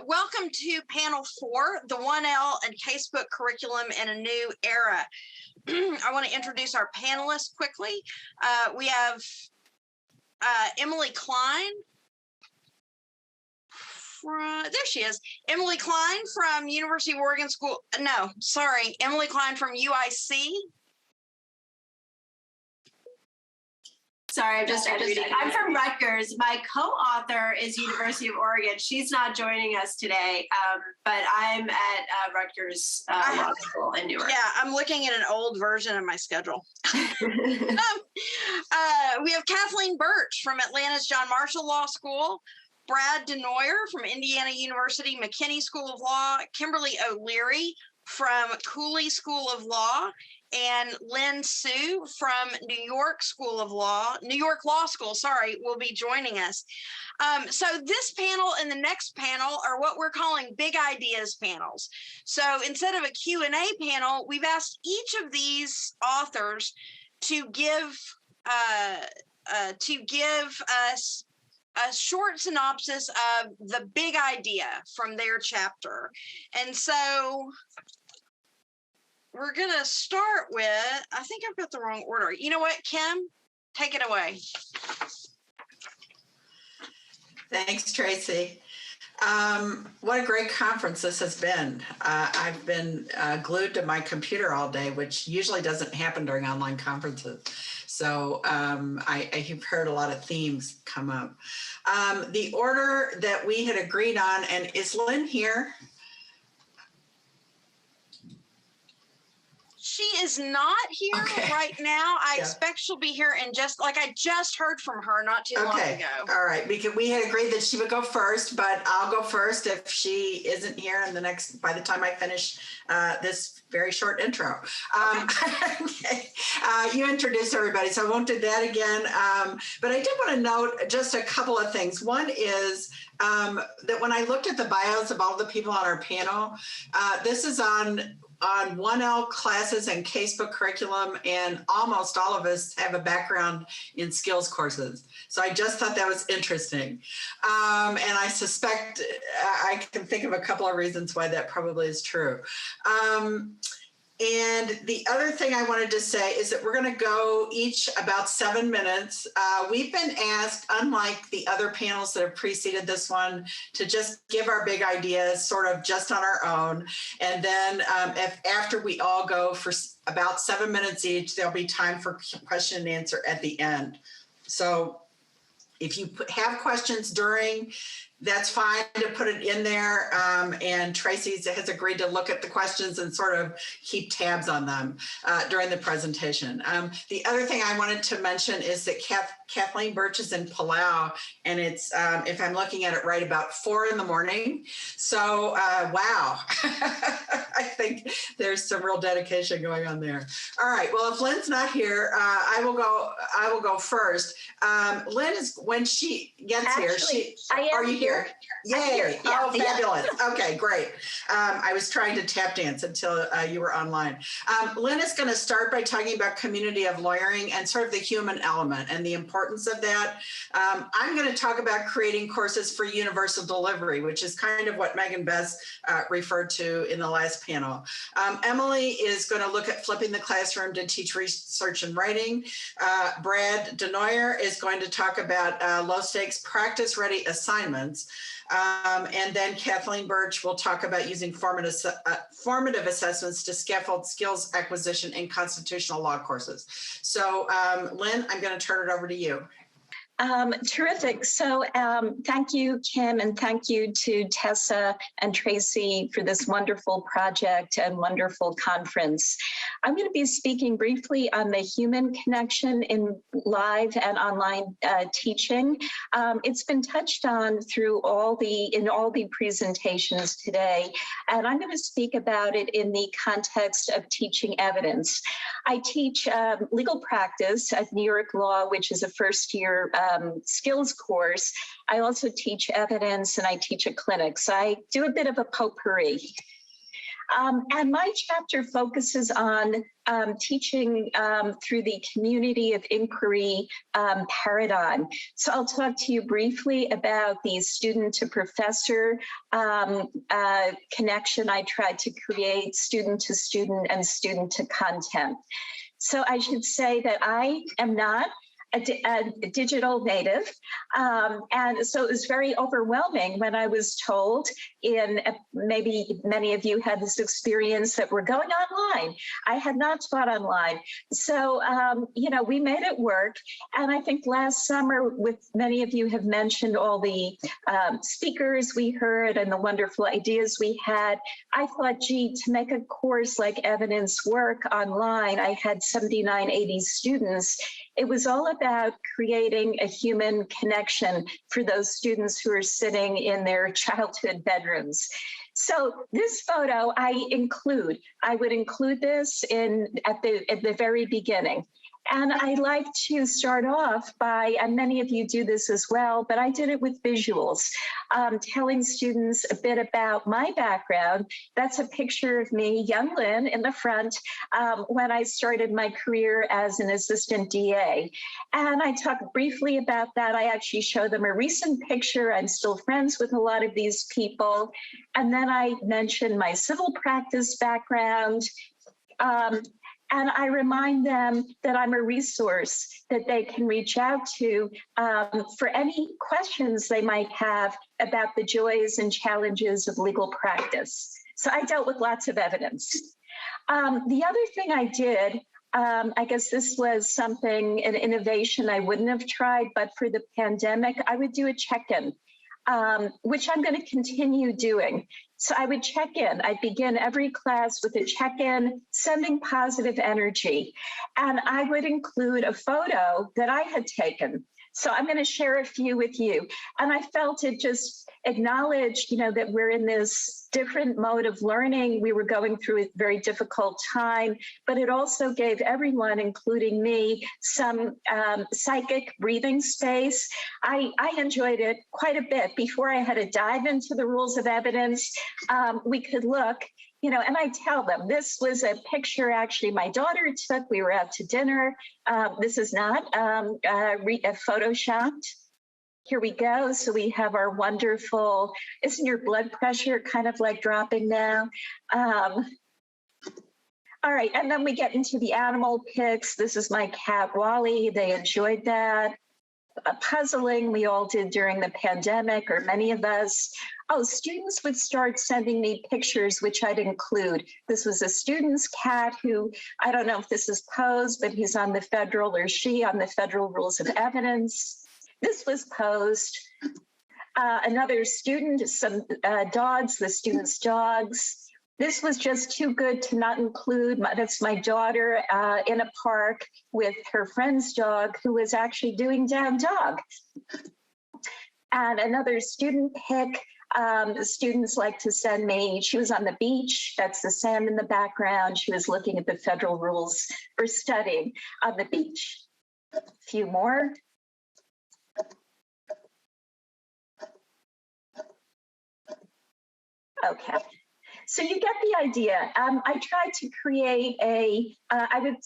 Welcome to panel 4, the 1L and Casebook Curriculum in a New Era. I want to introduce our panelists quickly. We have Emily Klein. There she is. Emily Klein from University of Oregon School. No, sorry, Emily Klein from UIC. Sorry, I'm just reading. I'm from Rutgers. My co-author is University of Oregon. She's not joining us today, but I'm at Rutgers Law School in Newark. Yeah, I'm looking at an old version of my schedule. We have Kathleen Birch from Atlanta's John Marshall Law School, Brad Denoyer from Indiana University McKinney School of Law, Kimberly O'Leary from Cooley School of Law, and Lynn Sue from New York Law School, will be joining us. So this panel and the next panel are what we're calling Big Ideas panels. So instead of a Q&A panel, we've asked each of these authors to give us a short synopsis of the big idea from their chapter. And so we're going to start with, I think I've got the wrong order. You know what, Kim? Take it away. Thanks, Tracy. What a great conference this has been. I've been glued to my computer all day, which usually doesn't happen during online conferences. So you've heard a lot of themes come up. The order that we had agreed on, and is Lynn here? She is not here right now. I expect she'll be here in I just heard from her not too long ago. All right, because we had agreed that she would go first, but I'll go first if she isn't here by the time I finish this very short intro. You introduced everybody, so I won't do that again. But I did want to note just a couple of things. One is that when I looked at the bios of all the people on our panel, this is on 1L classes and casebook curriculum, and almost all of us have a background in skills courses. So I just thought that was interesting. And I suspect I can think of a couple of reasons why that probably is true. And the other thing I wanted to say is that we're going to go each about 7 minutes. We've been asked, unlike the other panels that have preceded this one, to just give our big ideas sort of just on our own. And then after we all go for about 7 minutes each, there'll be time for question and answer at the end. So if you have questions during, that's fine to put it in there. And Tracy has agreed to look at the questions and sort of keep tabs on them during the presentation. The other thing I wanted to mention is that Kathleen Birch is in Palau, and it's, if I'm looking at it right, about 4 in the morning. So, wow, I think there's some real dedication going on there. All right, well, if Lynn's not here, I will go first. Lynn is, when she gets here, are you here? Yay. Yeah, fabulous. Okay, great. I was trying to tap dance until you were online. Lynn is going to start by talking about community of lawyering and sort of the human element and the importance of that. I'm going to talk about creating courses for universal delivery, which is kind of what Megan Bess referred to in the last panel. Emily is going to look at flipping the classroom to teach research and writing. Brad Denoyer is going to talk about low-stakes practice-ready assignments. And then Kathleen Birch will talk about using formative assessments to scaffold skills acquisition in constitutional law courses. So, Lynn, I'm going to turn it over to you. Terrific. So thank you, Kim, and thank you to Tessa and Tracy for this wonderful project and wonderful conference. I'm going to be speaking briefly on the human connection in live and online teaching. It's been touched on through all the presentations today, and I'm going to speak about it in the context of teaching evidence. I teach legal practice at New York Law, which is a first-year skills course. I also teach evidence, and I teach a clinic. So I do a bit of a potpourri. And my chapter focuses on teaching through the community of inquiry paradigm. So I'll talk to you briefly about the student to professor connection I tried to create, student to student and student to content. So I should say that I am not a digital native. And so it was very overwhelming when I was told maybe many of you had this experience that we're going online. I had not taught online. So, we made it work. And I think last summer, with many of you have mentioned all the speakers we heard and the wonderful ideas we had. I thought, gee, to make a course like evidence work online, I had 79, 80 students. It was all about creating a human connection for those students who are sitting in their childhood bedrooms. So this photo I would include this at the very beginning. And I like to start off by, and many of you do this as well, but I did it with visuals, telling students a bit about my background. That's a picture of me, young Lynn, in the front, when I started my career as an assistant DA. And I talk briefly about that. I actually show them a recent picture. I'm still friends with a lot of these people. And then I mention my civil practice background. And I remind them that I'm a resource that they can reach out to for any questions they might have about the joys and challenges of legal practice. So I dealt with lots of evidence. The other thing I did, I guess this was an innovation I wouldn't have tried, but for the pandemic, I would do a check-in, which I'm going to continue doing. So I would check in. I'd begin every class with a check-in, sending positive energy. And I would include a photo that I had taken. So I'm going to share a few with you. And I felt it just acknowledged, that we're in this different mode of learning. We were going through a very difficult time, but it also gave everyone, including me, some psychic breathing space. I enjoyed it quite a bit. Before I had to dive into the rules of evidence, we could look, and I tell them, this was a picture actually my daughter took. We were out to dinner. This is not photoshopped. Here we go. So we have our wonderful, isn't your blood pressure kind of like dropping now? All right, and then we get into the animal pics. This is my cat, Wally. They enjoyed that. Puzzling we all did during the pandemic, or many of us. Oh, students would start sending me pictures, which I'd include. This was a student's cat who, I don't know if this is posed, but he's on the federal, or she on the federal rules of evidence. This was posed. Another student, some dogs, the student's dogs. This was just too good to not include. That's my daughter in a park with her friend's dog who was actually doing down dog. And another student pic. The students like to send me, she was on the beach, that's the sand in the background. She was looking at the federal rules for studying on the beach. A few more. Okay. So you get the idea. I tried to create I would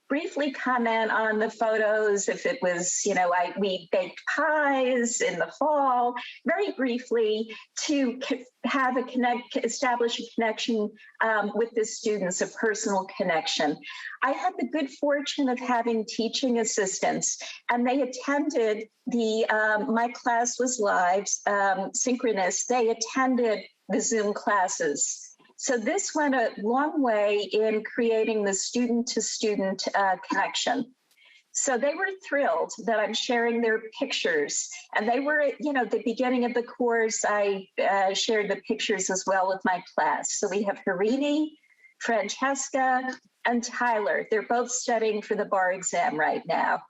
briefly comment on the photos if it was, we baked pies in the fall, very briefly to have establish a connection with the students, a personal connection. I had the good fortune of having teaching assistants, and they attended my class was live, synchronous. They attended the Zoom classes. So this went a long way in creating the student-to-student connection. So they were thrilled that I'm sharing their pictures. And they were, at the beginning of the course, I shared the pictures as well with my class. So we have Harini, Francesca, and Tyler. They're both studying for the bar exam right now.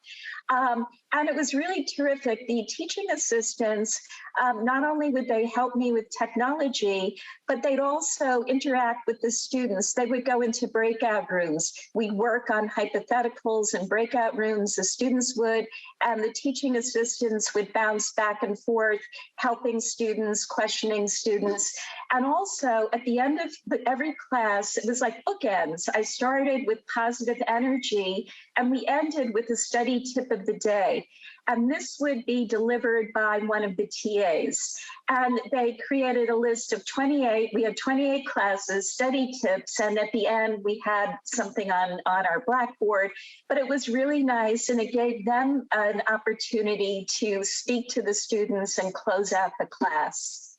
And it was really terrific. The teaching assistants, not only would they help me with technology, but they'd also interact with the students. They would go into breakout rooms. We'd work on hypotheticals in breakout rooms, the students would, and the teaching assistants would bounce back and forth, helping students, questioning students. And also at the end of every class, it was like bookends. I started with positive energy and we ended with a study tip of the day. And this would be delivered by one of the TAs. And they created a list of 28. We had 28 classes, study tips. And at the end, we had something on our Blackboard. But it was really nice. And it gave them an opportunity to speak to the students and close out the class.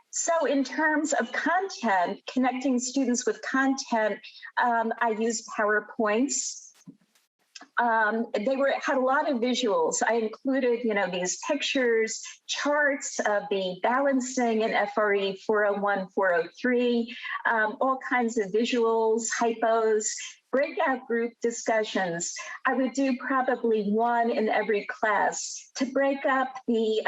So in terms of content, connecting students with content, I used PowerPoints. They had a lot of visuals. I included, these pictures, charts of the balancing in FRE 401, 403, all kinds of visuals, hypos, breakout group discussions. I would do probably one in every class to break up the,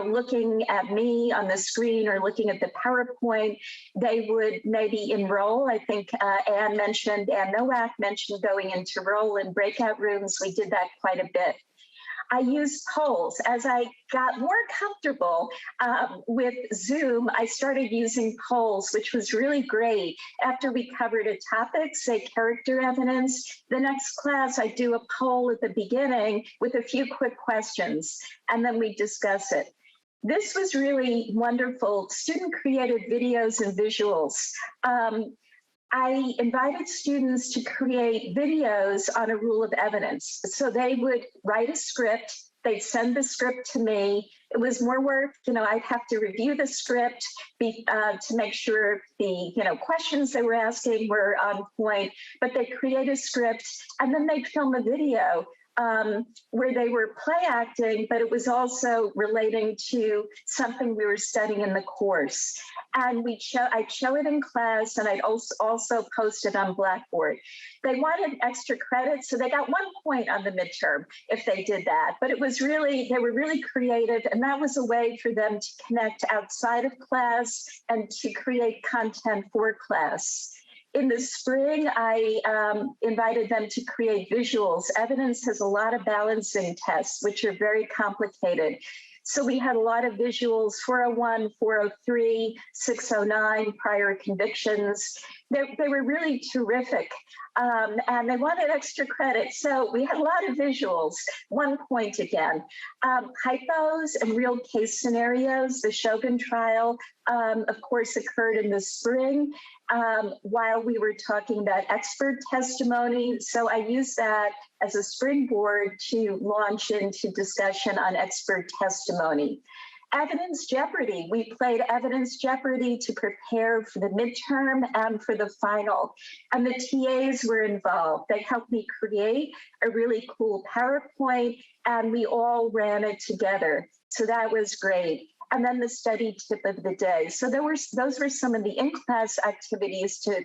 looking at me on the screen or looking at the PowerPoint. They would maybe enroll. I think Ann Nowak mentioned going into role in breakout rooms. We did that quite a bit. I used polls. As I got more comfortable with Zoom, I started using polls, which was really great. After we covered a topic, say character evidence, the next class I do a poll at the beginning with a few quick questions, and then we discuss it. This was really wonderful. Student-created videos and visuals. I invited students to create videos on a rule of evidence. So they would write a script, they'd send the script to me. It was more work, I'd have to review the script to make sure the, questions they were asking were on point, but they create a script and then they'd film a video where they were play acting, but it was also relating to something we were studying in the course. And I'd show it in class, and I'd also post it on Blackboard. They wanted extra credit, so they got 1 point on the midterm if they did that. But they were really creative, and that was a way for them to connect outside of class and to create content for class. In the spring, I invited them to create visuals. Evidence has a lot of balancing tests, which are very complicated. So we had a lot of visuals, 401, 403, 609, prior convictions. They were really terrific. And they wanted extra credit. So we had a lot of visuals, 1 point again. Hypos and real case scenarios. The Shogun trial, of course, occurred in the spring while we were talking about expert testimony. So I used that as a springboard to launch into discussion on expert testimony. Evidence Jeopardy. We played Evidence Jeopardy to prepare for the midterm and for the final. And the TAs were involved. They helped me create a really cool PowerPoint, and we all ran it together. So that was great. And then the study tip of the day. So those were some of the in-class activities to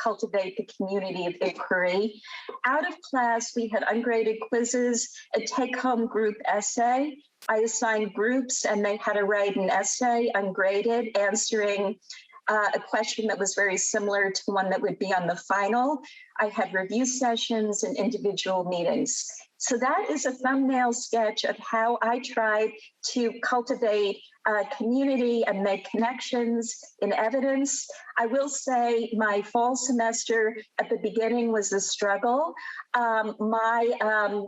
cultivate the community of inquiry. Out of class, we had ungraded quizzes, a take-home group essay. I assigned groups and they had to write an essay, ungraded, answering a question that was very similar to one that would be on the final. I had review sessions and individual meetings. So that is a thumbnail sketch of how I tried to cultivate community and make connections in evidence. I will say my fall semester at the beginning was a struggle. My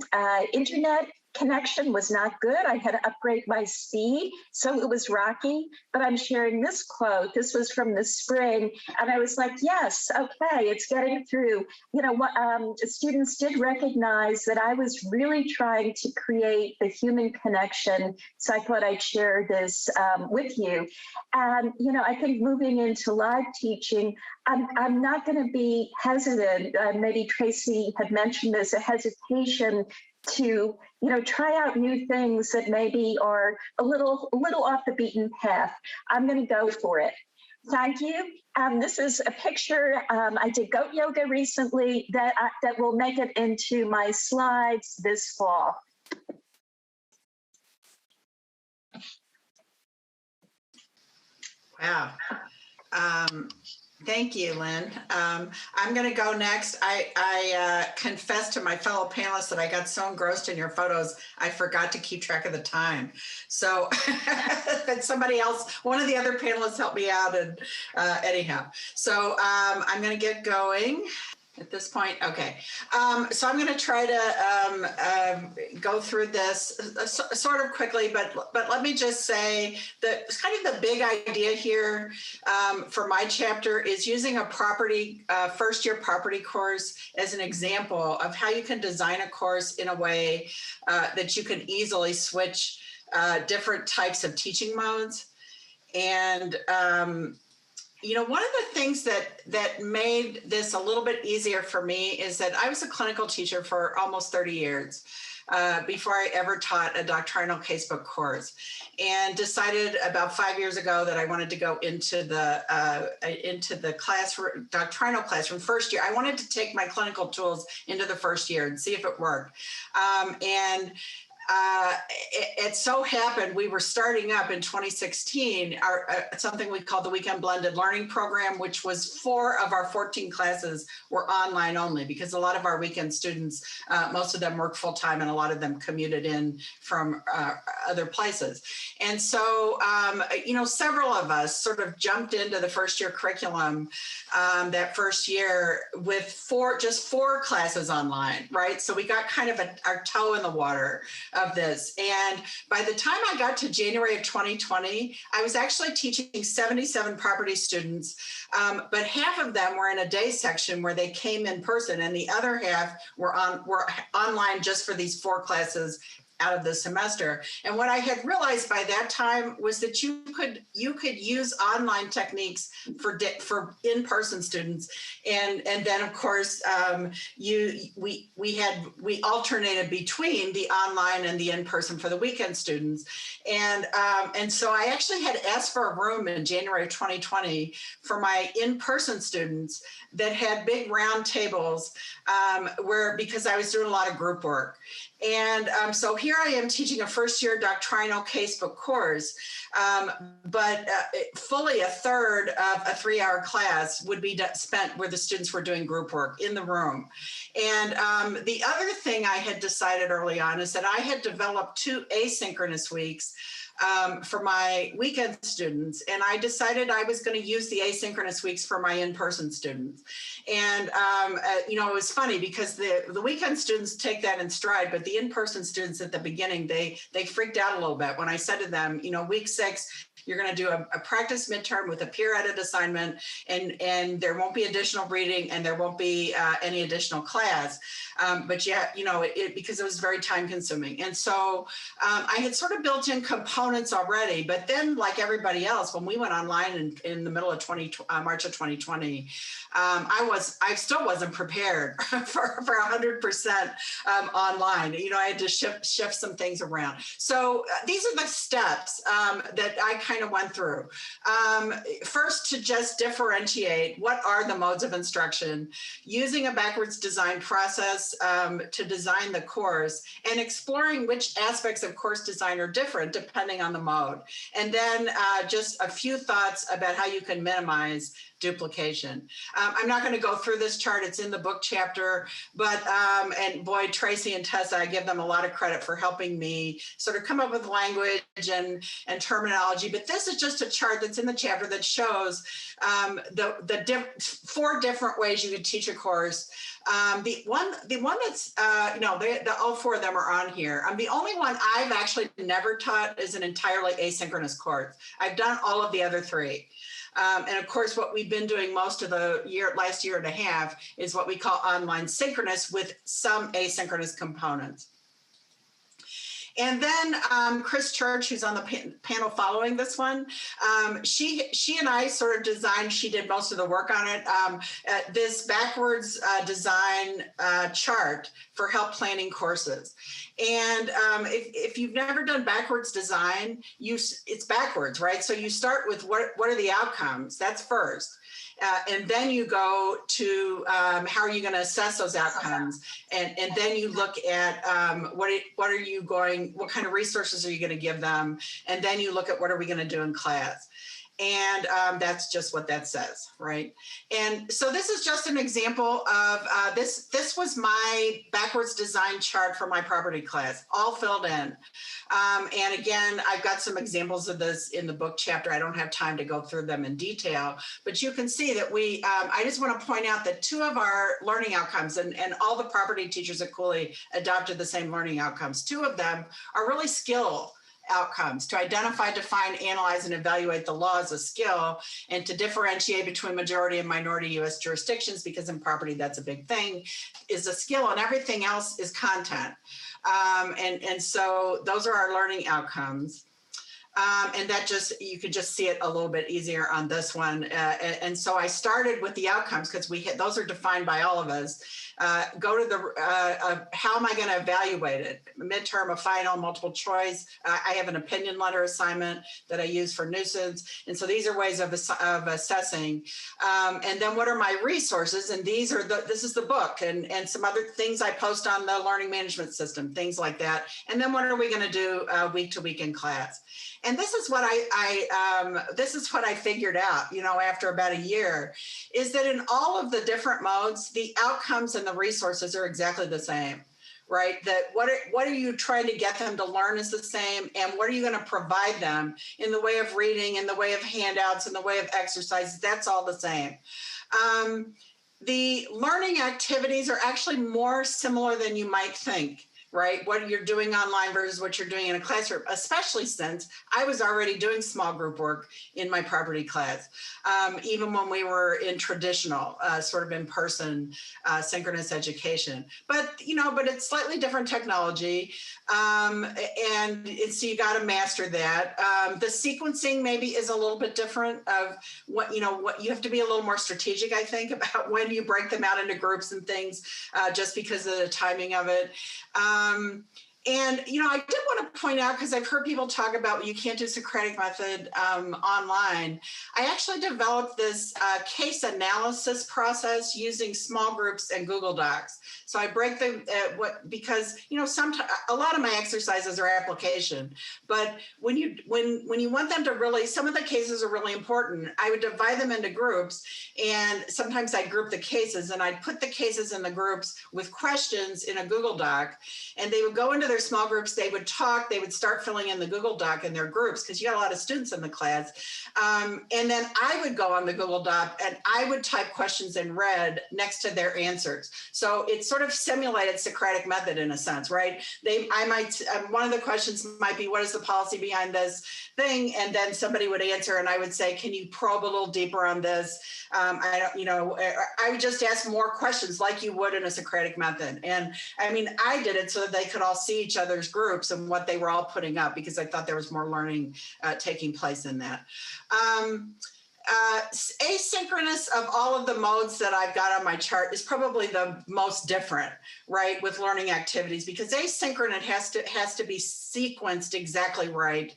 internet connection was not good. I had to upgrade my speed, so it was rocky, but I'm sharing this quote. This was from the spring, and I was like, yes, okay, it's getting through. Students did recognize that I was really trying to create the human connection, so I thought I'd share this with you. And, I think moving into live teaching, I'm not going to be hesitant. Maybe Tracy had mentioned this, a hesitation to try out new things that maybe are a little off the beaten path. I'm going to go for it. Thank you. This is a picture. I did goat yoga recently that will make it into my slides this fall. Wow. Thank you, Lynn. I'm going to go next. I confess to my fellow panelists that I got so engrossed in your photos, I forgot to keep track of the time. So that somebody else, one of the other panelists helped me out. And anyhow, so I'm going to get going. At this point, okay. So I'm going to try to go through this sort of quickly, but let me just say that kind of the big idea here for my chapter is using a first-year property course as an example of how you can design a course in a way that you can easily switch different types of teaching modes. And one of the things that made this a little bit easier for me is that I was a clinical teacher for almost 30 years before I ever taught a doctrinal casebook course, and decided about 5 years ago that I wanted to go into the classroom, doctrinal classroom first year. I wanted to take my clinical tools into the first year and see if it worked. It so happened we were starting up in 2016 something we called the Weekend Blended Learning Program, which was 4 of our 14 classes were online only, because a lot of our weekend students, most of them work full time, and a lot of them commuted in from other places. And so, several of us sort of jumped into the first year curriculum that first year with just four classes online, right? So we got kind of our toe in the water of this. And by the time I got to January of 2020, I was actually teaching 77 property students, but half of them were in a day section where they came in person, and the other half were online just for these 4 classes out of the semester. And what I had realized by that time was that you could use online techniques for in-person students, and then of course we alternated between the online and the in-person for the weekend students, and so I actually had asked for a room in January of 2020 for my in-person students that had big round tables because I was doing a lot of group work. And so here I am teaching a first-year doctrinal casebook course, but fully a third of a 3-hour class would be spent where the students were doing group work in the room. And the other thing I had decided early on is that I had developed 2 asynchronous weeks for my weekend students. And I decided I was going to use the asynchronous weeks for my in-person students. And, it was funny because the weekend students take that in stride, but the in-person students at the beginning, they freaked out a little bit when I said to them, week 6, you're going to do a practice midterm with a peer edit assignment, and there won't be additional reading, and there won't be any additional class. But because it was very time consuming. And so I had sort of built in components already, but then like everybody else, when we went online in the middle of March of 2020, I still wasn't prepared for 100% online. I had to shift some things around. So these are the steps that I kind of went through. First, to just differentiate what are the modes of instruction, using a backwards design process to design the course, and exploring which aspects of course design are different depending on the mode. And then just a few thoughts about how you can minimize duplication. I'm not going to go through this chart. It's in the book chapter, but, and boy, Tracy and Tessa, I give them a lot of credit for helping me sort of come up with language and terminology. But this is just a chart that's in the chapter that shows the 4 different ways you could teach a course. The one that's, all 4 of them are on here. The only one I've actually never taught is an entirely asynchronous course. I've done all of the other 3. And of course, what we've been doing most of the last year and a half is what we call online synchronous with some asynchronous components. And then Chris Church, who's on the panel following this one, she and I sort of designed, she did most of the work on it, this backwards design chart for help planning courses. And if you've never done backwards design, it's backwards, right? So you start with what are the outcomes? That's first. And then you go to how are you going to assess those outcomes, and then you look at what kind of resources are you going to give them, and then you look at what are we going to do in class. And that's just what that says, right? And so this is just an example of this. This was my backwards design chart for my property class, all filled in. And again, I've got some examples of this in the book chapter. I don't have time to go through them in detail, but you can see that I just want to point out that 2 of our learning outcomes, and all the property teachers at Cooley adopted the same learning outcomes. 2 of them are really skill outcomes: to identify, define, analyze, and evaluate the law as a skill, and to differentiate between majority and minority U.S. jurisdictions, because in property that's a big thing, is a skill, and everything else is content. And so those are our learning outcomes. And that you can just see it a little bit easier on this one. And so I started with the outcomes because those are defined by all of us. Go to the, how am I going to evaluate it? Midterm, a final, multiple choice. I have an opinion letter assignment that I use for nuisance. And so these are ways of assessing. And then what are my resources? And this is the book and some other things I post on the learning management system, things like that. And then what are we going to do week to week in class? And this is what I figured out, after about a year, is that in all of the different modes, the outcomes and the resources are exactly the same, right? That what are you trying to get them to learn is the same, and what are you going to provide them in the way of reading, in the way of handouts, in the way of exercises? That's all the same. The learning activities are actually more similar than you might think. Right? What you're doing online versus what you're doing in a classroom, especially since I was already doing small group work in my property class, even when we were in traditional, sort of in-person synchronous education. But it's slightly different technology. And so you got to master that. The sequencing maybe is a little bit different of what you have to be a little more strategic, I think, about when you break them out into groups and things, just because of the timing of it. And, I did want to point out, because I've heard people talk about you can't do Socratic method online. I actually developed this case analysis process using small groups and Google Docs. So I break them because sometimes a lot of my exercises are application, but when you want them to really, some of the cases are really important. I would divide them into groups, and sometimes I'd group the cases, and I'd put the cases in the groups with questions in a Google Doc, and they would go into their small groups. They would talk. They would start filling in the Google Doc in their groups because you got a lot of students in the class, and then I would go on the Google Doc and I would type questions in red next to their answers. So it's sort of simulated Socratic method in a sense, right? One of the questions might be, what is the policy behind this thing? And then somebody would answer, and I would say, can you probe a little deeper on this? I would just ask more questions like you would in a Socratic method. And I did it so that they could all see each other's groups and what they were all putting up, because I thought there was more learning taking place in that. Asynchronous of all of the modes that I've got on my chart is probably the most different, right, with learning activities, because asynchronous has to be sequenced exactly right.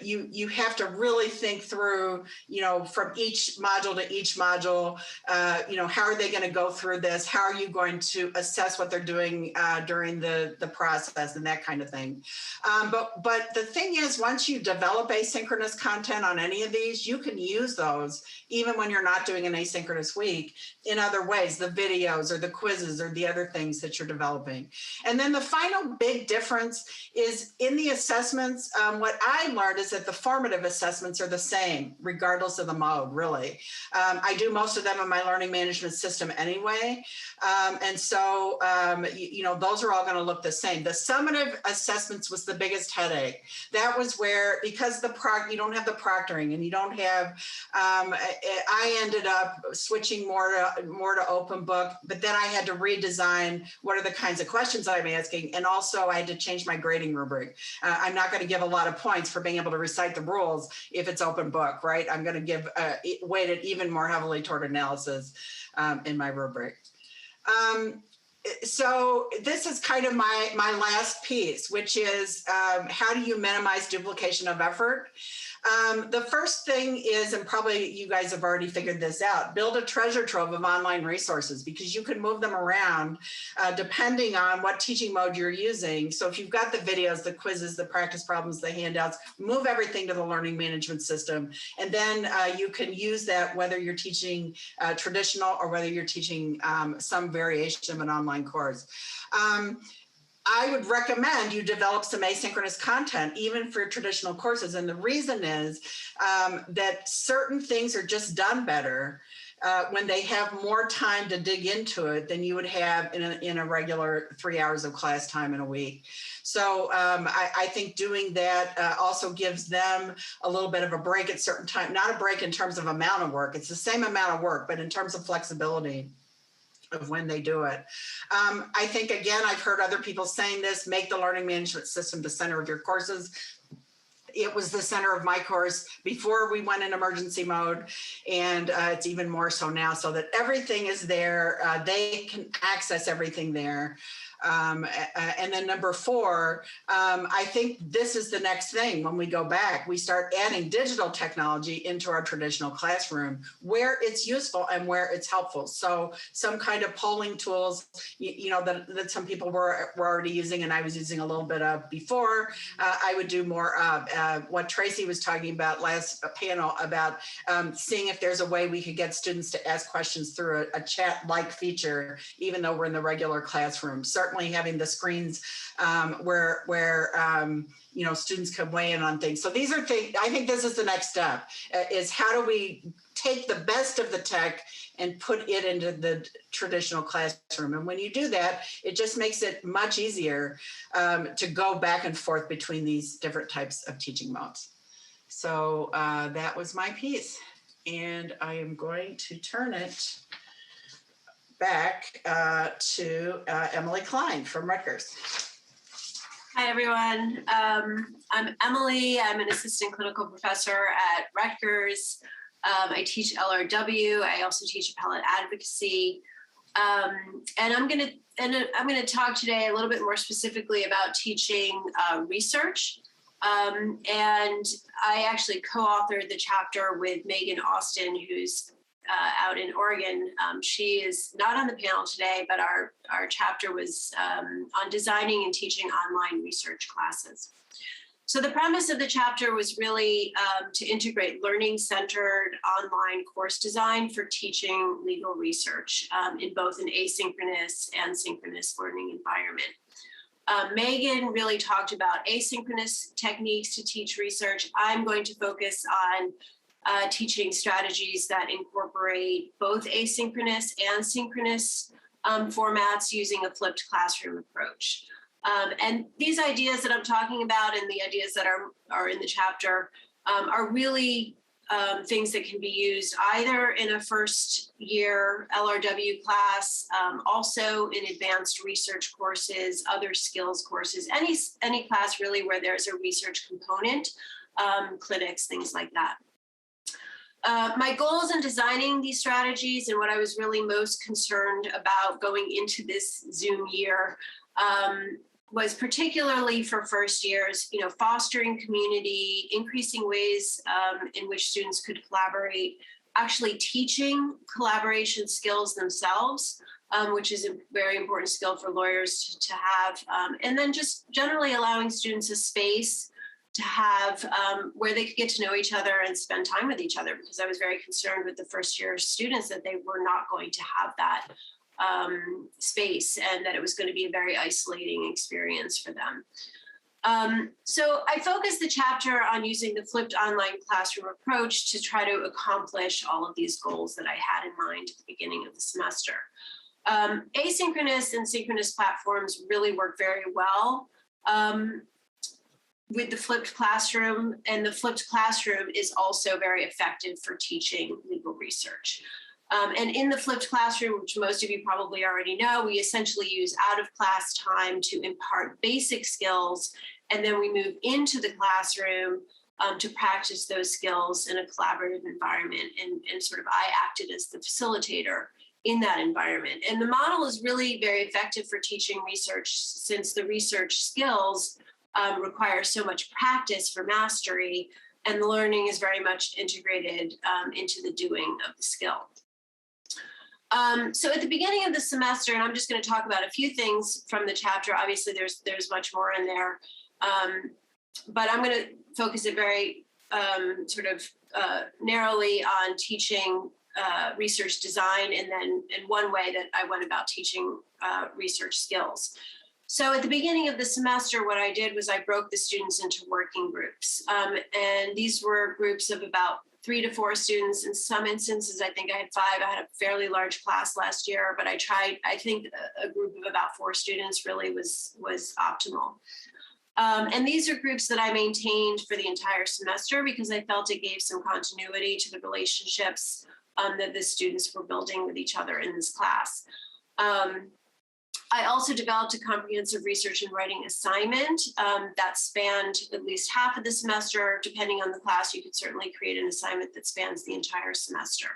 You have to really think through, from each module to each module, how are they going to go through this? How are you going to assess what they're doing during the process and that kind of thing? But the thing is, once you develop asynchronous content on any of these, you can use those even when you're not doing an asynchronous week in other ways, the videos or the quizzes or the other things that you're developing. And then the final big difference is in the assessments. What I learned is that the formative assessments are the same, regardless of the mode, really. I do most of them in my learning management system anyway. And so, those are all going to look the same. The summative assessments was the biggest headache. That was where, because you don't have the proctoring and you don't have, I ended up switching more to open book, but then I had to redesign what are the kinds of questions I'm asking. And also I had to change my grading rubric. I'm not going to give a lot of points for being able to recite the rules if it's open book, right? I'm going to give weighted even more heavily toward analysis in my rubric. So this is kind of my last piece, which is how do you minimize duplication of effort? The first thing is, and probably you guys have already figured this out, build a treasure trove of online resources, because you can move them around depending on what teaching mode you're using. So if you've got the videos, the quizzes, the practice problems, the handouts, move everything to the learning management system. And then you can use that whether you're teaching traditional or whether you're teaching some variation of an online course. I would recommend you develop some asynchronous content, even for traditional courses. And the reason is that certain things are just done better when they have more time to dig into it than you would have in a regular 3 hours of class time in a week. So I think doing that also gives them a little bit of a break at certain time, not a break in terms of amount of work. It's the same amount of work, but in terms of flexibility of when they do it. I think, again, I've heard other people saying this, make the learning management system the center of your courses. It was the center of my course before we went in emergency mode, and it's even more so now, so that everything is there. They can access everything there. And then number 4, I think this is the next thing. When we go back, we start adding digital technology into our traditional classroom where it's useful and where it's helpful. So some kind of polling tools, that some people were already using, and I was using a little bit of before. I would do more of what Tracy was talking about last panel about seeing if there's a way we could get students to ask questions through a chat-like feature, even though we're in the regular classroom. Certainly having the screens where students can weigh in on things. So these are things, I think this is the next step, is how do we take the best of the tech and put it into the traditional classroom. And when you do that, it just makes it much easier to go back and forth between these different types of teaching modes. So that was my piece. And I am going to turn it back to Emily Klein from Rutgers. Hi, everyone. I'm Emily. I'm an assistant clinical professor at Rutgers. I teach LRW. I also teach appellate advocacy. And I'm going to talk today a little bit more specifically about teaching research. And I actually co-authored the chapter with Megan Austin, who's out in Oregon. She is not on the panel today, but our chapter was on designing and teaching online research classes. So the premise of the chapter was really to integrate learning-centered online course design for teaching legal research in both an asynchronous and synchronous learning environment. Megan really talked about asynchronous techniques to teach research. I'm going to focus on teaching strategies that incorporate both asynchronous and synchronous formats using a flipped classroom approach. And these ideas that I'm talking about and the ideas that are in the chapter are really things that can be used either in a first year LRW class, also in advanced research courses, other skills courses, any class really where there's a research component, clinics, things like that. My goals in designing these strategies and what I was really most concerned about going into this Zoom year was particularly for first years, fostering community, increasing ways in which students could collaborate, actually teaching collaboration skills themselves, which is a very important skill for lawyers to have, and then just generally allowing students a space to have where they could get to know each other and spend time with each other, because I was very concerned with the first year students that they were not going to have that space and that it was going to be a very isolating experience for them. So I focused the chapter on using the flipped online classroom approach to try to accomplish all of these goals that I had in mind at the beginning of the semester. Asynchronous and synchronous platforms really work very well with the flipped classroom, and the flipped classroom is also very effective for teaching legal research. And in the flipped classroom, which most of you probably already know, we essentially use out of class time to impart basic skills, and then we move into the classroom to practice those skills in a collaborative environment. And sort of I acted as the facilitator in that environment. And the model is really very effective for teaching research, since the research skills require so much practice for mastery, and the learning is very much integrated into the doing of the skill. So at the beginning of the semester, and I'm just going to talk about a few things from the chapter. Obviously, there's much more in there, but I'm going to focus it very narrowly on teaching research design, and then in one way that I went about teaching research skills. So at the beginning of the semester, what I did was I broke the students into working groups. And these were groups of about 3 to 4 students. In some instances, I think I had 5. I had a fairly large class last year, but I think a group of about 4 students really was optimal. And these are groups that I maintained for the entire semester because I felt it gave some continuity to the relationships that the students were building with each other in this class. I also developed a comprehensive research and writing assignment that spanned at least half of the semester. Depending on the class, you could certainly create an assignment that spans the entire semester.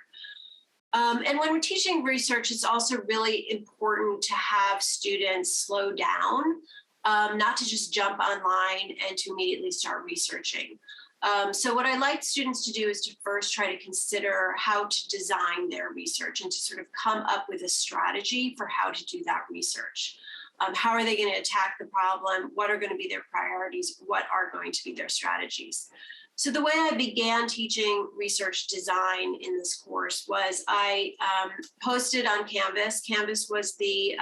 And when we're teaching research, it's also really important to have students slow down, not to just jump online and to immediately start researching. So what I like students to do is to first try to consider how to design their research and to sort of come up with a strategy for how to do that research. How are they going to attack the problem? What are going to be their priorities? What are going to be their strategies? So the way I began teaching research design in this course was I posted on Canvas. Canvas was the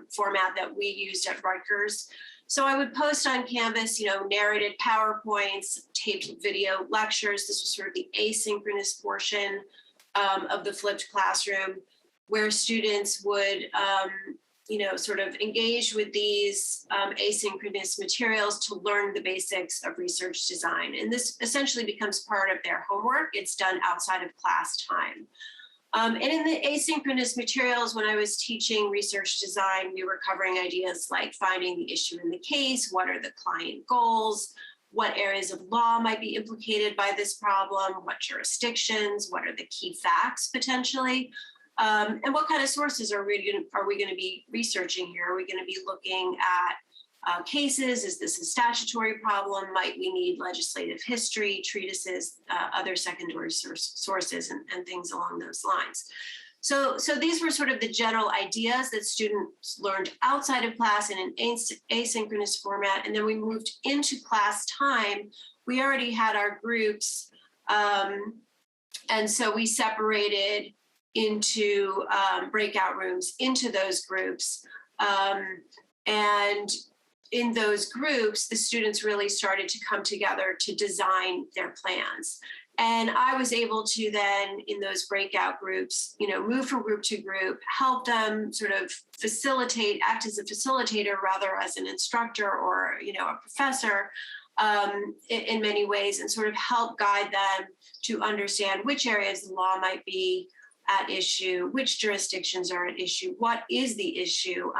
format that we used at Rutgers. So I would post on Canvas, narrated PowerPoints, taped video lectures. This was sort of the asynchronous portion of the flipped classroom, where students would, sort of engage with these asynchronous materials to learn the basics of research design. And this essentially becomes part of their homework. It's done outside of class time. And in the asynchronous materials, when I was teaching research design, we were covering ideas like finding the issue in the case, what are the client goals, what areas of law might be implicated by this problem, what jurisdictions, what are the key facts potentially, and what kind of sources are we going to be researching here? Are we going to be looking at cases? Is this a statutory problem? Might we need legislative history, treatises, other secondary sources, and things along those lines? So these were sort of the general ideas that students learned outside of class in an asynchronous format. And then we moved into class time. We already had our groups. And so we separated into breakout rooms into those groups. And in those groups, the students really started to come together to design their plans. And I was able to then, in those breakout groups, move from group to group, help them sort of act as a facilitator rather as an instructor or, a professor in many ways, and sort of help guide them to understand which areas the law might be at issue, which jurisdictions are at issue, what is the issue,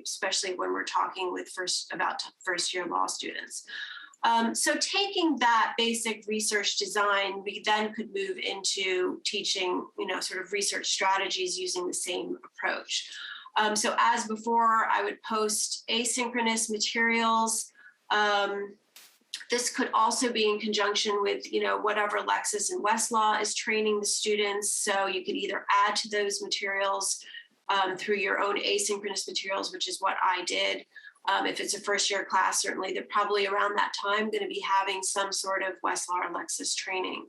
especially when we're talking with first-year law students. So taking that basic research design, we then could move into teaching, sort of research strategies using the same approach. So as before, I would post asynchronous materials. This could also be in conjunction with, whatever Lexis and Westlaw is training the students. So you could either add to those materials through your own asynchronous materials, which is what I did. If it's a first-year class, certainly they're probably around that time going to be having some sort of Westlaw or Lexis training.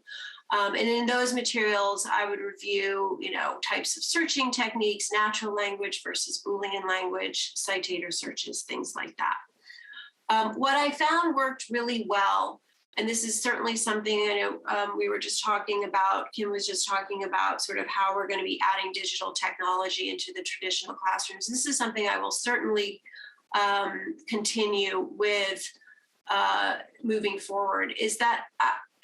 And in those materials, I would review, types of searching techniques, natural language versus Boolean language, citator searches, things like that. What I found worked really well, and this is certainly something I know we were just talking about, Kim was just talking about sort of how we're going to be adding digital technology into the traditional classrooms. This is something I will certainly continue with moving forward, is that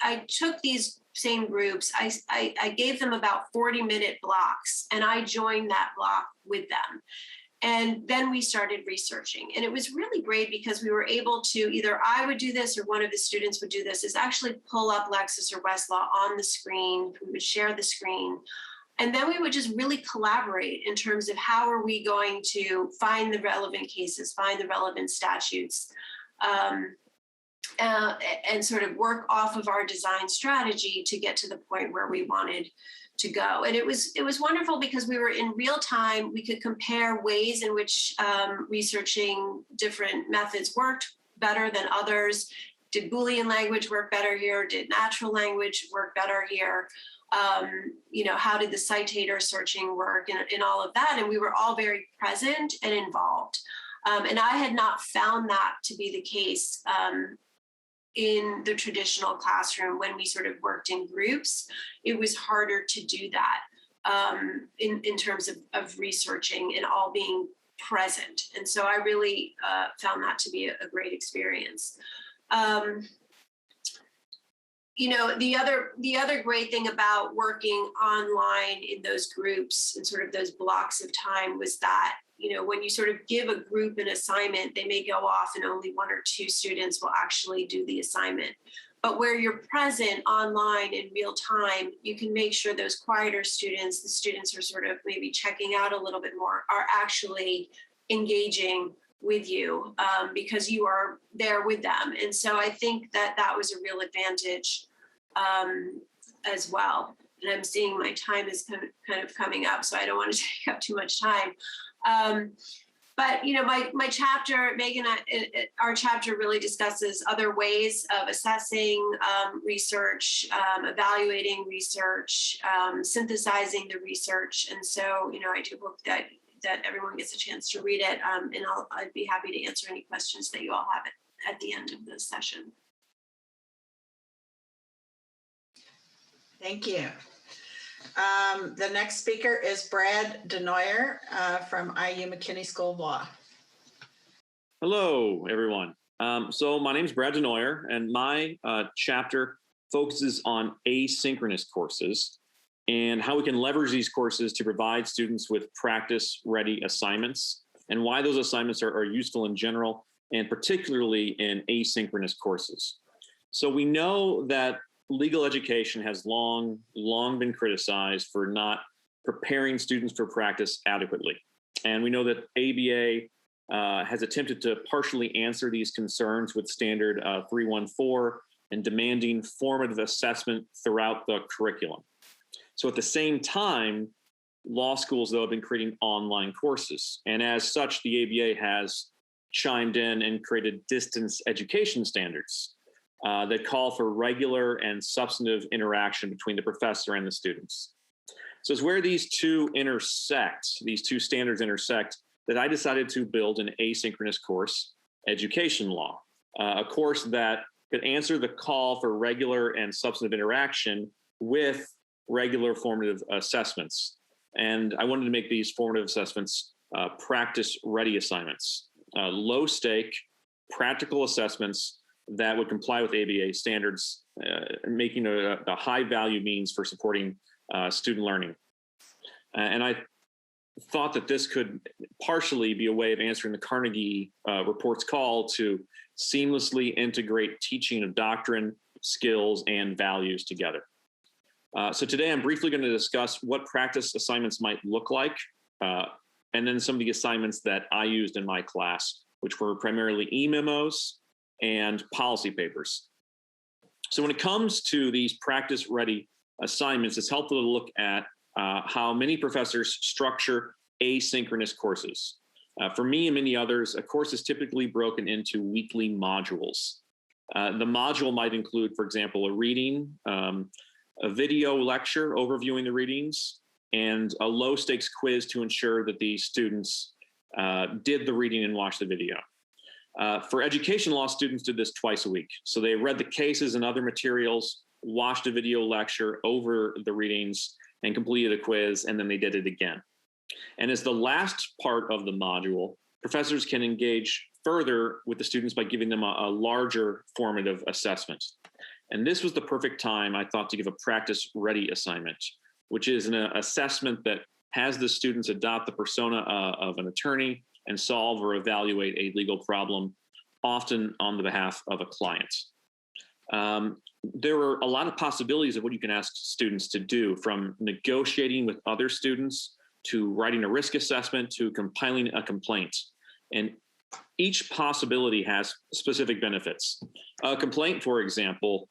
I took these same groups, I gave them about 40-minute blocks, and I joined that block with them. And then we started researching. And it was really great because we were able to, either I would do this or one of the students would do this, is actually pull up Lexis or Westlaw on the screen. We would share the screen. And then we would just really collaborate in terms of how are we going to find the relevant cases, find the relevant statutes, and sort of work off of our design strategy to get to the point where we wanted to go. And it was wonderful because we were in real time. We could compare ways in which researching different methods worked better than others. Did Boolean language work better here? Did natural language work better here? How did the citator searching work and all of that? And we were all very present and involved. And I had not found that to be the case in the traditional classroom when we sort of worked in groups. It was harder to do that in terms of researching and all being present. And so I really found that to be a great experience. The other great thing about working online in those groups and sort of those blocks of time was that, when you sort of give a group an assignment, they may go off and only one or two students will actually do the assignment. But where you're present online in real time, you can make sure those quieter students, the students are sort of maybe checking out a little bit more, are actually engaging with you because you are there with them. And so I think that was a real advantage as well. And I'm seeing my time is kind of coming up, so I don't want to take up too much time. But my chapter, Megan, our chapter really discusses other ways of assessing research, evaluating research, synthesizing the research. And so, I do hope that everyone gets a chance to read it. And I'd be happy to answer any questions that you all have at the end of this session. Thank you. The next speaker is Brad Denoyer from IU McKinney School of Law. Hello, everyone. So my name is Brad Denoyer, and my chapter focuses on asynchronous courses and how we can leverage these courses to provide students with practice-ready assignments and why those assignments are useful in general, and particularly in asynchronous courses. So we know that legal education has long been criticized for not preparing students for practice adequately. And we know that ABA has attempted to partially answer these concerns with Standard 314 and demanding formative assessment throughout the curriculum. So at the same time, law schools, though, have been creating online courses. And as such, the ABA has chimed in and created distance education standards that call for regular and substantive interaction between the professor and the students. So it's where these two standards intersect, that I decided to build an asynchronous course, Education Law, a course that could answer the call for regular and substantive interaction with regular formative assessments. And I wanted to make these formative assessments practice-ready assignments, low-stake, practical assessments that would comply with ABA standards, making a high-value means for supporting student learning. And I thought that this could partially be a way of answering the Carnegie report's call to seamlessly integrate teaching of doctrine, skills, and values together. So today I'm briefly going to discuss what practice assignments might look like, and then some of the assignments that I used in my class, which were primarily E-Memos and policy papers. So when it comes to these practice-ready assignments, it's helpful to look at how many professors structure asynchronous courses. For me and many others, a course is typically broken into weekly modules. The module might include, for example, a reading, a video lecture overviewing the readings, and a low-stakes quiz to ensure that the students did the reading and watched the video. For education law, students did this twice a week. So they read the cases and other materials, watched a video lecture over the readings, and completed a quiz, and then they did it again. And as the last part of the module, professors can engage further with the students by giving them a larger formative assessment. And this was the perfect time, I thought, to give a practice-ready assignment, which is an assessment that has the students adopt the persona of an attorney and solve or evaluate a legal problem, often on the behalf of a client. there are a lot of possibilities of what you can ask students to do, from negotiating with other students to writing a risk assessment to compiling a complaint. And each possibility has specific benefits. A complaint, for example,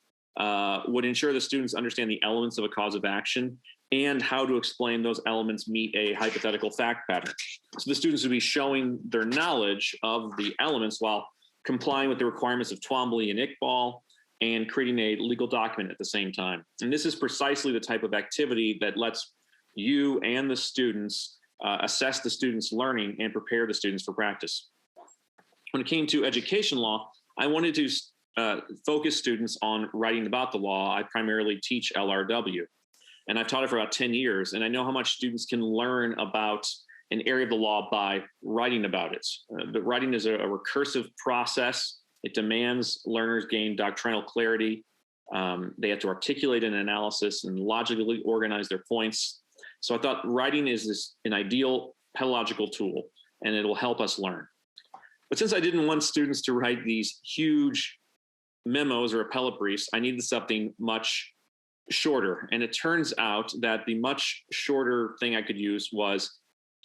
would ensure the students understand the elements of a cause of action and how to explain those elements meet a hypothetical fact pattern. So the students would be showing their knowledge of the elements while complying with the requirements of Twombly and Iqbal and creating a legal document at the same time. And this is precisely the type of activity that lets you and the students assess the students' learning and prepare the students for practice. When it came to education law, I wanted to focus students on writing about the law. I primarily teach LRW, and I've taught it for about 10 years, and I know how much students can learn about an area of the law by writing about it. But writing is a recursive process. It demands learners gain doctrinal clarity. They have to articulate an analysis and logically organize their points. So I thought writing is an ideal pedagogical tool, and it will help us learn. But since I didn't want students to write these huge memos or appellate briefs, I needed something much shorter. And it turns out that the much shorter thing I could use was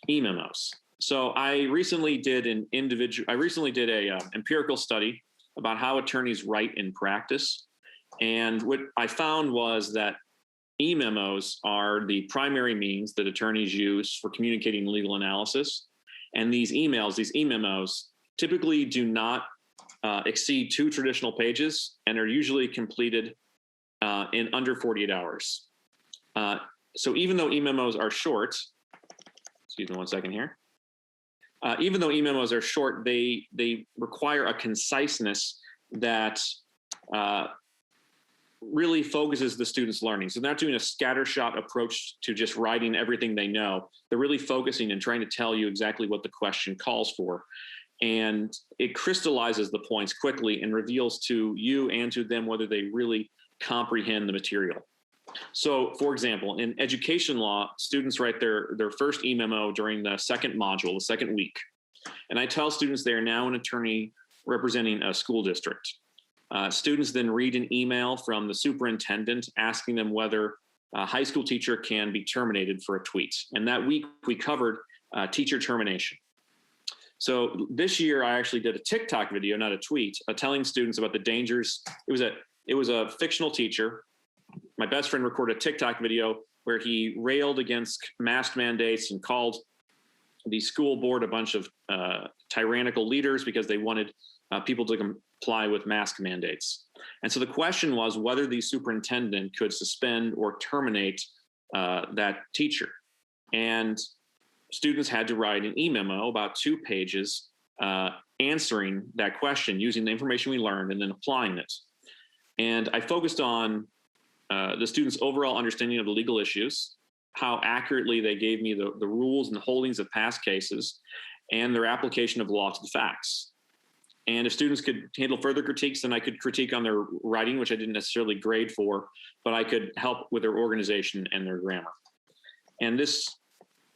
E-Memos. So I recently did a empirical study about how attorneys write in practice. And what I found was that E-Memos are the primary means that attorneys use for communicating legal analysis. And these E-Memos, typically do not exceed 2 traditional pages and are usually completed in under 48 hours. So even though E-Memos are short, excuse me 1 second here. Even though E-Memos are short, they require a conciseness that really focuses the students' learning. So they're not doing a scattershot approach to just writing everything they know. They're really focusing and trying to tell you exactly what the question calls for. And it crystallizes the points quickly and reveals to you and to them whether they really comprehend the material. So, for example, in education law, students write their first E-Memo during the second module, the second week. And I tell students they are now an attorney representing a school district. Students then read an email from the superintendent asking them whether a high school teacher can be terminated for a tweet. And that week we covered teacher termination. So this year I actually did a TikTok video, not a tweet, telling students about the dangers. It was a fictional teacher. My best friend recorded a TikTok video where he railed against mask mandates and called the school board a bunch of tyrannical leaders because they wanted people to comply with mask mandates. And so the question was whether the superintendent could suspend or terminate that teacher. And students had to write an E-Memo, about 2 pages, answering that question using the information we learned and then applying it. And I focused on the students' overall understanding of the legal issues, how accurately they gave me the rules and the holdings of past cases, and their application of law to the facts. And if students could handle further critiques, then I could critique on their writing, which I didn't necessarily grade for, but I could help with their organization and their grammar. And this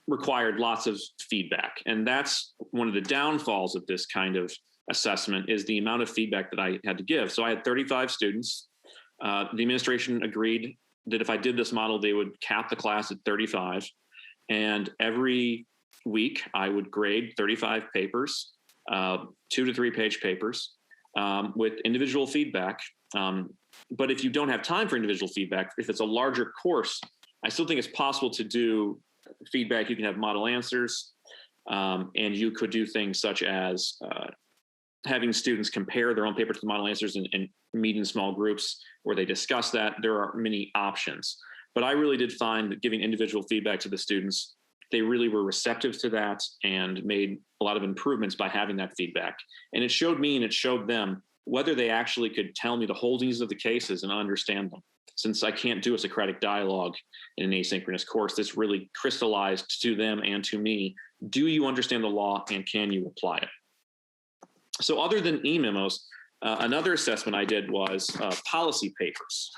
required lots of feedback. And that's one of the downfalls of this kind of assessment, is the amount of feedback that I had to give. So I had 35 students. The administration agreed that if I did this model, they would cap the class at 35. And every week I would grade 35 papers, 2 to 3 page papers with individual feedback. But if you don't have time for individual feedback, if it's a larger course, I still think it's possible to do feedback. You can have model answers, and you could do things such as having students compare their own paper to the model answers and meet in small groups where they discuss that. There are many options. But I really did find that giving individual feedback to the students, they really were receptive to that and made a lot of improvements by having that feedback. And it showed me and it showed them whether they actually could tell me the holdings of the cases and understand them. Since I can't do a Socratic dialogue in an asynchronous course, this really crystallized to them and to me, do you understand the law and can you apply it? So other than E-Memos, another assessment I did was policy papers.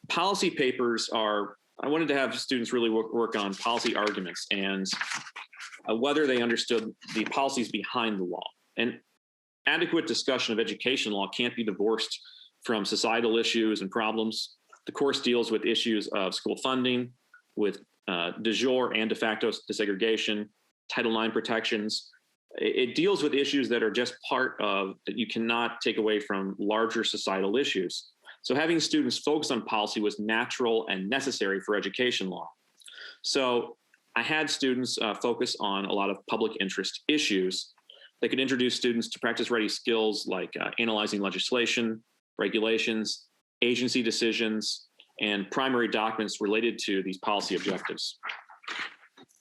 Policy papers I wanted to have students really work on policy arguments and whether they understood the policies behind the law. And adequate discussion of education law can't be divorced from societal issues and problems. The course deals with issues of school funding, with de jure and de facto desegregation, Title IX protections. It deals with issues that are just part of, that you cannot take away from larger societal issues. So having students focus on policy was natural and necessary for education law. So I had students focus on a lot of public interest issues. They could introduce students to practice-ready skills like analyzing legislation, regulations, agency decisions, and primary documents related to these policy objectives.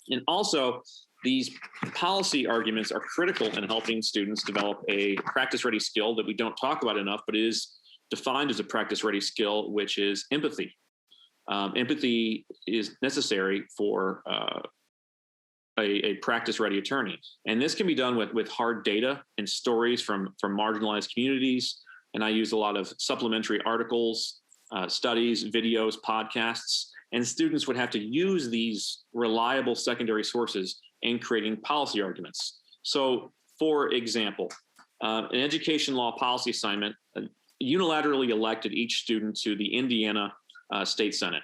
And also, these policy arguments are critical in helping students develop a practice-ready skill that we don't talk about enough, but is defined as a practice-ready skill, which is empathy. Empathy is necessary for a practice-ready attorney. And this can be done with hard data and stories from marginalized communities. And I use a lot of supplementary articles, studies, videos, podcasts, and students would have to use these reliable secondary sources in creating policy arguments. So, for example, an education law policy assignment unilaterally elected each student to the Indiana State Senate.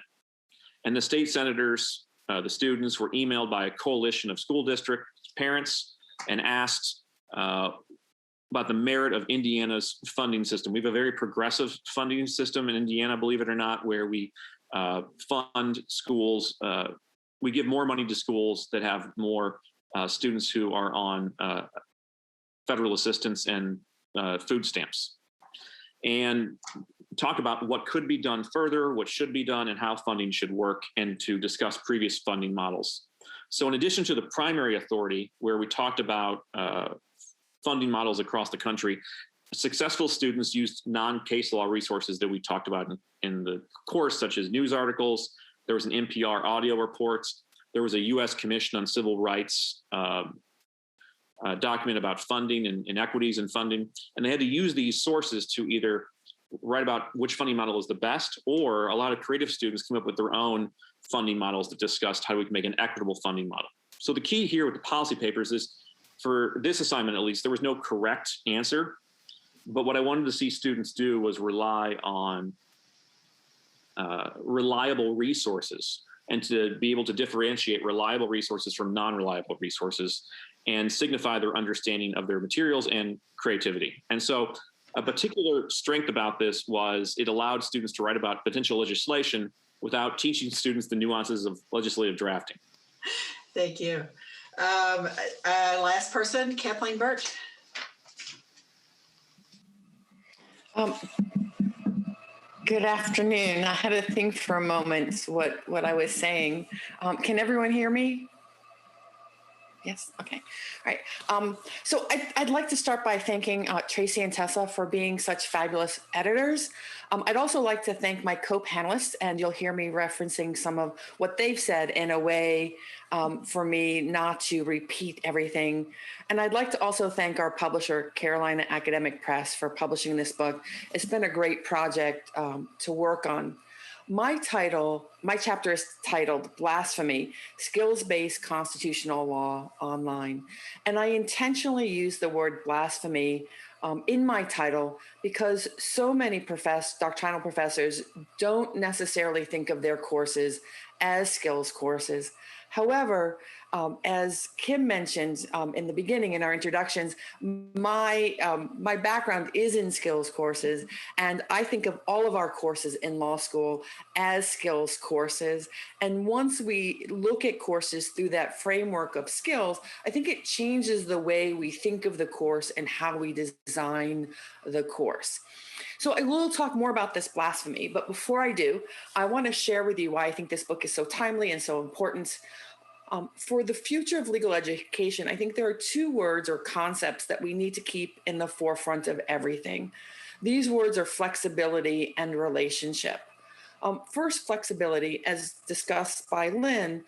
And the state senators, the students, were emailed by a coalition of school district parents and asked about the merit of Indiana's funding system. We have a very progressive funding system in Indiana, believe it or not, where we fund schools. We give more money to schools that have more students who are on federal assistance and food stamps. And talk about what could be done further, what should be done, and how funding should work, and to discuss previous funding models. So in addition to the primary authority, where we talked about funding models across the country, successful students used non-case law resources that we talked about in the course, such as news articles. There was an NPR audio report. There was a U.S. Commission on Civil Rights document about funding and inequities in funding. And they had to use these sources to either write about which funding model is the best, or a lot of creative students came up with their own funding models that discussed how we can make an equitable funding model. So the key here with the policy papers is, for this assignment at least, there was no correct answer. But what I wanted to see students do was rely on reliable resources, and to be able to differentiate reliable resources from non-reliable resources and signify their understanding of their materials and creativity. And so a particular strength about this was it allowed students to write about potential legislation without teaching students the nuances of legislative drafting. Thank you. Last person, Kathleen Birch. Good afternoon. I had to think for a moment what I was saying. Can everyone hear me? Yes. Okay. All right. So I'd like to start by thanking Tracy and Tessa for being such fabulous editors. I'd also like to thank my co-panelists, and you'll hear me referencing some of what they've said in a way for me not to repeat everything. And I'd like to also thank our publisher, Carolina Academic Press, for publishing this book. It's been a great project to work on. My chapter is titled Blasphemy, Skills-Based Constitutional Law Online. And I intentionally use the word blasphemy in my title because so many doctrinal professors don't necessarily think of their courses as skills courses. However, as Kim mentioned in the beginning in our introductions, my background is in skills courses, and I think of all of our courses in law school as skills courses. And once we look at courses through that framework of skills, I think it changes the way we think of the course and how we design the course. So I will talk more about this blasphemy, but before I do, I want to share with you why I think this book is so timely and so important. For the future of legal education, I think there are two words or concepts that we need to keep in the forefront of everything. These words are flexibility and relationship. First, flexibility, as discussed by Lynn,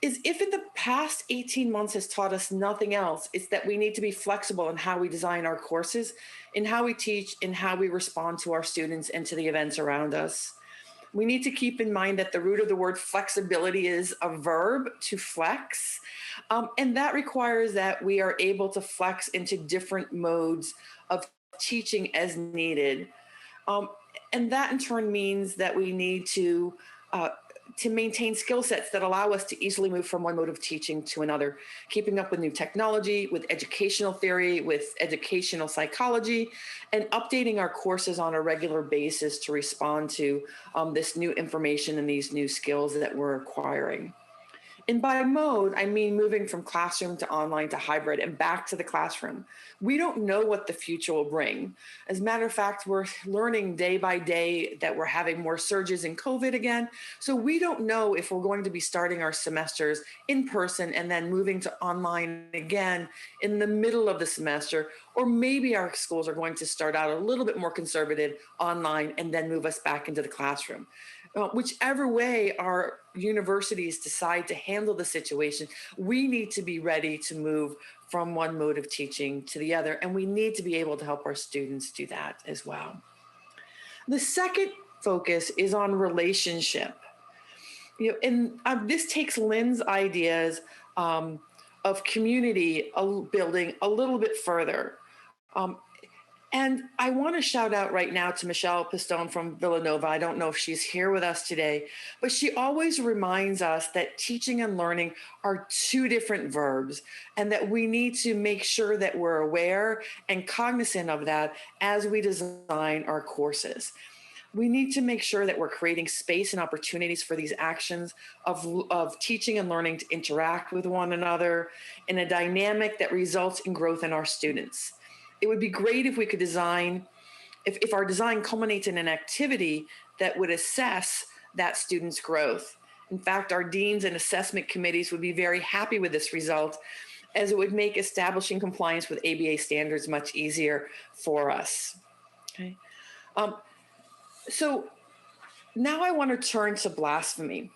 is if in the past 18 months has taught us nothing else, it's that we need to be flexible in how we design our courses, in how we teach, in how we respond to our students and to the events around us. We need to keep in mind that the root of the word flexibility is a verb, to flex. And that requires that we are able to flex into different modes of teaching as needed. And that in turn means that we need to maintain skill sets that allow us to easily move from one mode of teaching to another, keeping up with new technology, with educational theory, with educational psychology, and updating our courses on a regular basis to respond to this new information and these new skills that we're acquiring. And by mode, I mean moving from classroom to online to hybrid and back to the classroom. We don't know what the future will bring. As a matter of fact, we're learning day by day that we're having more surges in COVID again. So we don't know if we're going to be starting our semesters in person and then moving to online again in the middle of the semester, or maybe our schools are going to start out a little bit more conservative online and then move us back into the classroom. Whichever way our universities decide to handle the situation, we need to be ready to move from one mode of teaching to the other, and we need to be able to help our students do that as well. The second focus is on relationship. And this takes Lynn's ideas of community building a little bit further. And I want to shout out right now to Michelle Pistone from Villanova. I don't know if she's here with us today, but she always reminds us that teaching and learning are two different verbs, and that we need to make sure that we're aware and cognizant of that as we design our courses. We need to make sure that we're creating space and opportunities for these actions of teaching and learning to interact with one another in a dynamic that results in growth in our students. It would be great if we could design, if our design culminates in an activity that would assess that student's growth. In fact, our deans and assessment committees would be very happy with this result, as it would make establishing compliance with ABA standards much easier for us. Okay. So now I want to turn to blasphemy.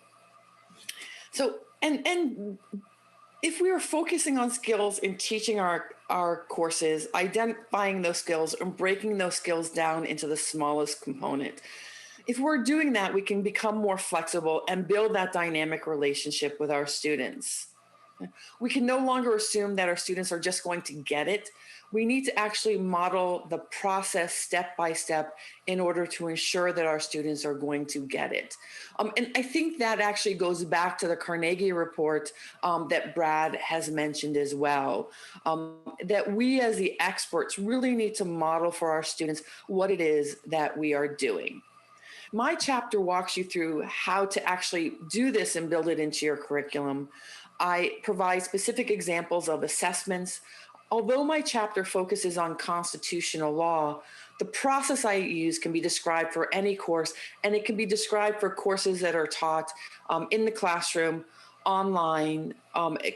So, and if we are focusing on skills in teaching our courses, identifying those skills and breaking those skills down into the smallest component, if we're doing that, we can become more flexible and build that dynamic relationship with our students. We can no longer assume that our students are just going to get it. We need to actually model the process step by step in order to ensure that our students are going to get it. And I think that actually goes back to the Carnegie report that Brad has mentioned as well, that we as the experts really need to model for our students what it is that we are doing. My chapter walks you through how to actually do this and build it into your curriculum. I provide specific examples of assessments. Although my chapter focuses on constitutional law, the process I use can be described for any course, and it can be described for courses that are taught in the classroom, online,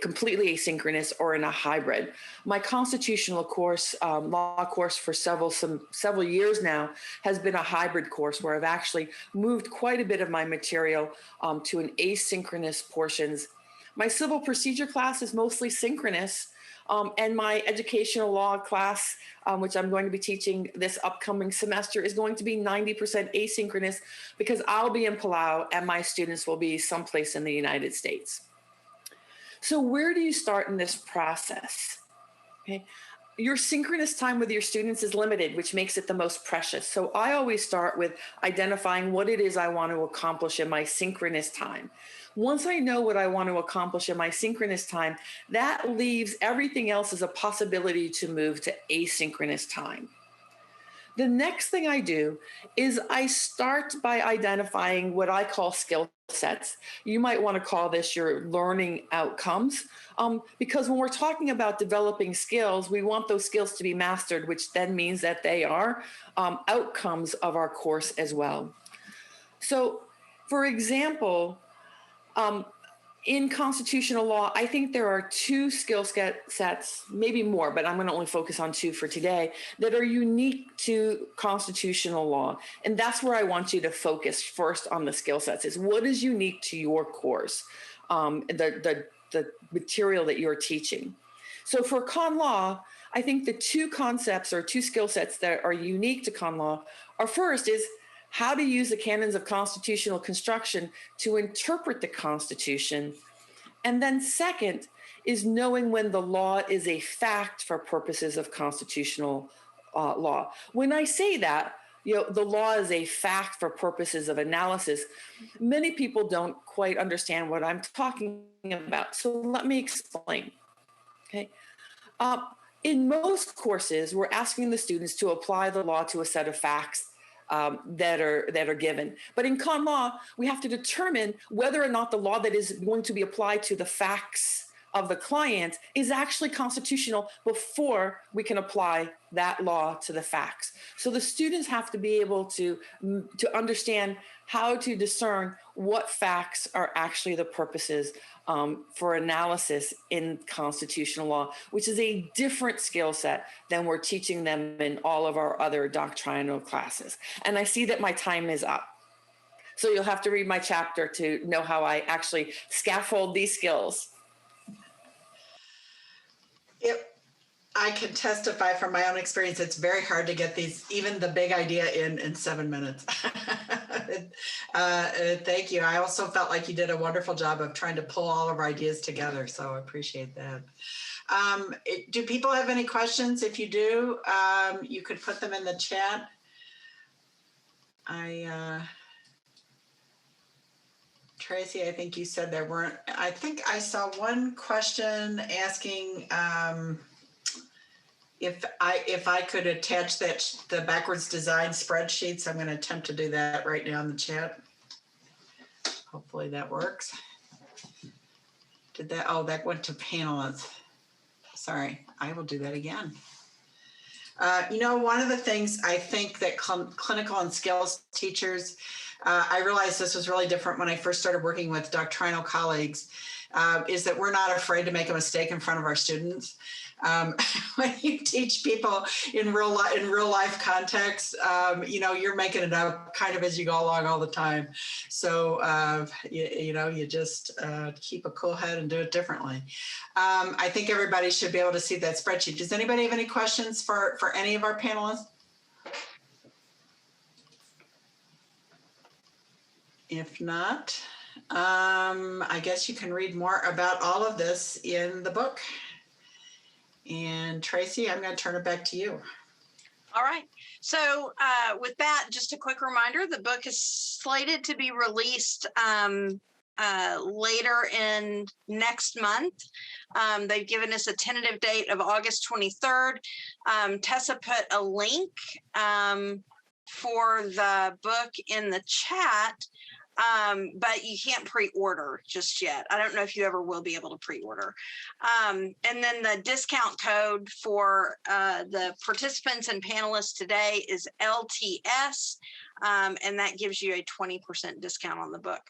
completely asynchronous, or in a hybrid. My constitutional course, law course for several years now, has been a hybrid course where I've actually moved quite a bit of my material to an asynchronous portions. My civil procedure class is mostly synchronous, and my educational law class, which I'm going to be teaching this upcoming semester, is going to be 90% asynchronous because I'll be in Palau and my students will be someplace in the United States. So where do you start in this process? Okay. Your synchronous time with your students is limited, which makes it the most precious. So I always start with identifying what it is I want to accomplish in my synchronous time. Once I know what I want to accomplish in my synchronous time, that leaves everything else as a possibility to move to asynchronous time. The next thing I do is I start by identifying what I call skill sets. You might want to call this your learning outcomes, because when we're talking about developing skills, we want those skills to be mastered, which then means that they are outcomes of our course as well. So, for example, in constitutional law, I think there are two skill sets, maybe more, but I'm going to only focus on two for today, that are unique to constitutional law. And that's where I want you to focus first on the skill sets, is what is unique to your course, the material that you're teaching. So for con law, I think the two concepts or two skill sets that are unique to con law are, first is how to use the canons of constitutional construction to interpret the Constitution. And then second is knowing when the law is a fact for purposes of constitutional law. When I say that, the law is a fact for purposes of analysis, many people don't quite understand what I'm talking about. So let me explain. Okay. In most courses, we're asking the students to apply the law to a set of facts that are given. But in con law, we have to determine whether or not the law that is going to be applied to the facts of the client is actually constitutional before we can apply that law to the facts. So the students have to be able to understand how to discern what facts are actually the purposes for analysis in constitutional law, which is a different skill set than we're teaching them in all of our other doctrinal classes. And I see that my time is up. So you'll have to read my chapter to know how I actually scaffold these skills. I can testify from my own experience. It's very hard to get even the big idea in 7 minutes. Thank you. I also felt like you did a wonderful job of trying to pull all of our ideas together. So I appreciate that. Do people have any questions? If you do, you could put them in the chat. Tracy, I think you said there weren't. I think I saw one question asking if I could attach the backwards design spreadsheets. I'm going to attempt to do that right now in the chat. Hopefully that works. Did that? Oh, that went to panelists. Sorry, I will do that again. One of the things I think that clinical and skills teachers, I realized this was really different when I first started working with doctrinal colleagues, is that we're not afraid to make a mistake in front of our students. When you teach people in real life context, you're making it up kind of as you go along all the time. So, you just keep a cool head and do it differently. I think everybody should be able to see that spreadsheet. Does anybody have any questions for any of our panelists? If not, I guess you can read more about all of this in the book. And Tracy, I'm going to turn it back to you. All right. So with that, just a quick reminder, the book is slated to be released later in next month. They've given us a tentative date of August 23rd. Tessa put a link for the book in the chat. But you can't pre-order just yet. I don't know if you ever will be able to pre-order. And then the discount code for the participants and panelists today is LTS, and that gives you a 20% discount on the book.